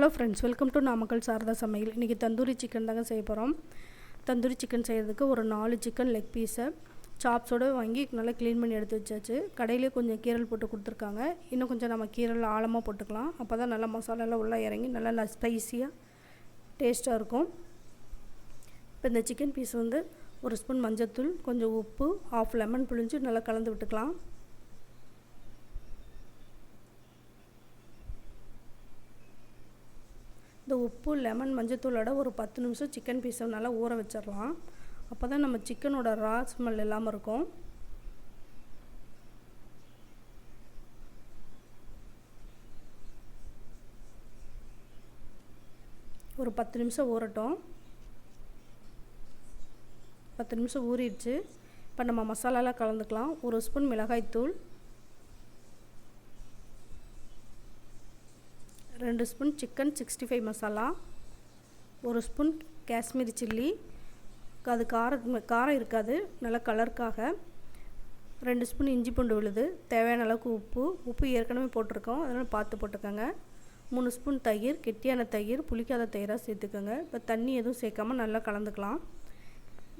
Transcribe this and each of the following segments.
Hello friends, welcome to Namakkal Sarada சமையல். இன்றைக்கி tandoori chicken தாங்க செய்ய போகிறோம். தந்தூரி சிக்கன் செய்கிறதுக்கு ஒரு 4 சிக்கன் லெக் பீஸை சாப்ஸோடு வாங்கி நல்லா க்ளீன் பண்ணி எடுத்து வச்சாச்சு. கடையிலே கொஞ்சம் கீரல் போட்டு கொடுத்துருக்காங்க. இன்னும் கொஞ்சம் நம்ம கீரல் ஆழமாக போட்டுக்கலாம். அப்போ தான் நல்லா மசாலாலாம் உள்ளே இறங்கி நல்லா ஸ்பைஸியாக டேஸ்ட்டாக இருக்கும். இப்போ இந்த சிக்கன் பீஸ் வந்து ஒரு ஸ்பூன் மஞ்சள்தூள், கொஞ்சம் உப்பு, 1/2 லெமன் புழிஞ்சு நல்லா கலந்து விட்டுக்கலாம். இந்த உப்பு, லெமன், மஞ்சத்தூளோட ஒரு 10 நிமிஷம் சிக்கன் பீஸை நல்லா ஊற வச்சிடலாம். அப்போ தான் நம்ம சிக்கனோட ரா ஸ்மெல் இல்லாமல் இருக்கும். ஒரு 10 நிமிஷம் ஊறட்டும். 10 நிமிஷம் ஊறிடுச்சு. இப்போ நம்ம மசாலாலாம் கலந்துக்கலாம். 1 ஸ்பூன் மிளகாய்த்தூள், 2 spoon chicken 65 masala, 1 spoon Kashmiri chilli, அது காரம் இருக்காது, நல்லா கலருக்காக, 2 ஸ்பூன் இஞ்சி பூண்டு விழுது, தேவையான அளவுக்கு உப்பு ஏற்கனவே போட்டிருக்கோம், அதனால் பார்த்து போட்டுக்கோங்க. 3 ஸ்பூன் தயிர், கெட்டியான தயிர், புளிக்காத தயிராக சேர்த்துக்கோங்க. இப்போ தண்ணி எதுவும் சேர்க்காமல் நல்லா கலந்துக்கலாம்.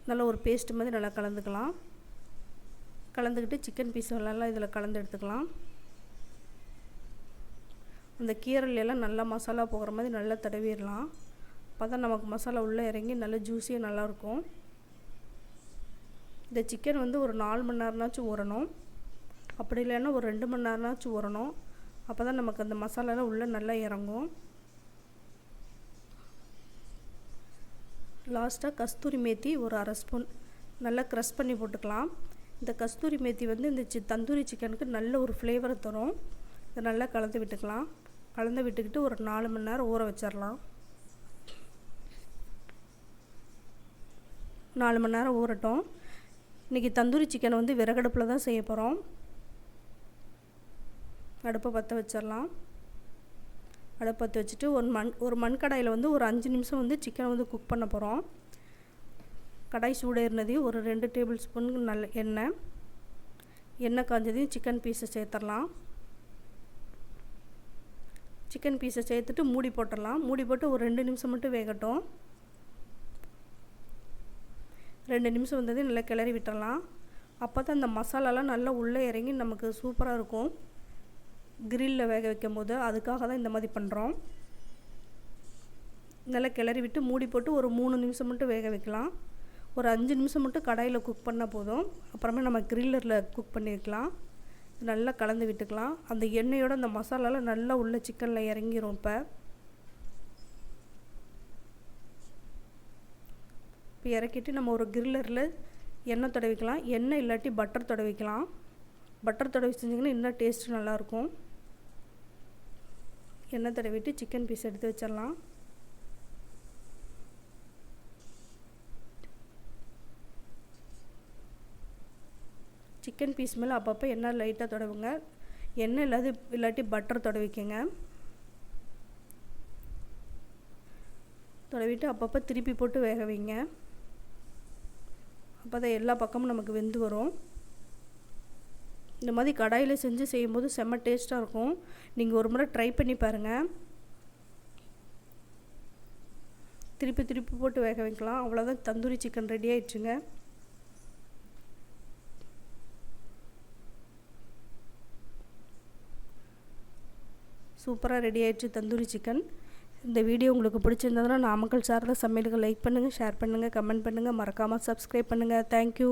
நல்லா ஒரு பேஸ்ட் மாதிரி நல்லா கலந்துக்கலாம். கலந்துக்கிட்டு சிக்கன் பீஸ் நல்லா இதில் கலந்து எடுத்துக்கலாம். அந்த கீரல் எல்லாம் நல்லா மசாலா போகிற மாதிரி நல்லா தடவிடலாம். அப்போ தான் நமக்கு மசாலா உள்ளே இறங்கி நல்லா ஜூஸியாக நல்லாயிருக்கும். இந்த சிக்கன் வந்து ஒரு 4 மணி நேரம்னாச்சும் ஊறணும். அப்படி இல்லைன்னா ஒரு 2 மணி நேரம்னாச்சும் ஊறணும். அப்போ தான் நமக்கு அந்த மசாலாலாம் உள்ளே நல்லா இறங்கும். லாஸ்ட்டாக கஸ்தூரி மேத்தி ஒரு 1/2 ஸ்பூன் நல்லா க்ரஷ் பண்ணி போட்டுக்கலாம். இந்த கஸ்தூரி மேத்தி வந்து இந்த தந்தூரி சிக்கனுக்கு நல்ல ஒரு ஃப்ளேவரை தரும். இதை நல்லா கலந்து விட்டுக்கலாம். கலந்து விட்டுக்கிட்டு ஒரு 4 மணி நேரம் ஊற வச்சிடலாம். 4 மணி நேரம் ஊறட்டும். இன்றைக்கி தந்தூரி சிக்கனை வந்து விறகடுப்பில் தான் செய்ய போகிறோம். அடுப்பை பற்ற வச்சிடலாம். அடுப்பை பற்ற வச்சுட்டு ஒரு மண் கடாயில் வந்து ஒரு 5 நிமிஷம் வந்து சிக்கனை வந்து குக் பண்ண போகிறோம். கடாய் சூடேறினதையும் ஒரு 2 டேபிள் ஸ்பூன் நல்ல எண்ணெய் காஞ்சதையும் சிக்கன் பீஸை சேர்த்துடலாம். சிக்கன் பீஸை சேர்த்துட்டு மூடி போட்டுடலாம். மூடி போட்டு ஒரு 2 நிமிஷம் மட்டும் வேகட்டும். 2 நிமிஷம் வந்தது நல்லா கிளறி விட்டுடலாம். அப்போ தான் அந்த மசாலாலாம் நல்லா உள்ளே இறங்கி நமக்கு சூப்பராக இருக்கும் கிரில்லில் வேக வைக்கும் போது. அதுக்காக தான் இந்த மாதிரி பண்ணுறோம். நல்லா கிளறி விட்டு மூடி போட்டு ஒரு 3 நிமிஷம் மட்டும் வேக வைக்கலாம். ஒரு 5 நிமிஷம் மட்டும் கடாயில் குக் பண்ணால் போதும். அப்புறமே நம்ம கிரில்லரில் குக் பண்ணிக்கலாம். நல்லா கலந்து விட்டுக்கலாம். அந்த எண்ணெயோட அந்த மசாலாலாம் நல்லா உள்ள சிக்கனில் இறங்கிரும். இப்போ இறக்கிட்டு நம்ம ஒரு கிரில்லரில் எண்ணெய் தடவிக்கலாம். எண்ணெய் இல்லாட்டி பட்டர் தடவிக்கலாம். பட்டர் தடவி செஞ்சிங்கன்னா இன்னும் டேஸ்ட்டு நல்லாயிருக்கும். எண்ணெய் தடவிட்டு சிக்கன் பீஸ் எடுத்து வச்சிடலாம். சிக்கன் பீஸ் மேலே அப்பப்போ எண்ணெய் லைட்டாக தடவுங்க. எண்ணெய் இல்லாட்டி பட்டர் தடவிக்கங்க. தடவிட்டு அப்பப்போ திருப்பி போட்டு வேக வைங்க. அப்போ தான் எல்லா பக்கமும் நமக்கு வெந்து வரும். இந்த மாதிரி கடாயில் செஞ்சு செய்யும்போது செம்ம டேஸ்ட்டாக இருக்கும். நீங்கள் ஒரு முறை ட்ரை பண்ணி பாருங்கள். திருப்பி போட்டு வேக வைக்கலாம். அவ்வளோதான், தந்தூரி சிக்கன் ரெடி ஆயிடுச்சுங்க. சூப்பராக ரெடி ஆயிடுச்சு தந்தூரி சிக்கன். இந்த வீடியோ உங்களுக்கு பிடிச்சிருந்ததுன்னா நாமக்கல் சாரதா சமையலுக்கு லைக் பண்ணுங்கள், ஷேர் பண்ணுங்கள், கமெண்ட் பண்ணுங்கள், மறக்காமல் சப்ஸ்கிரைப் பண்ணுங்கள். தேங்க்யூ.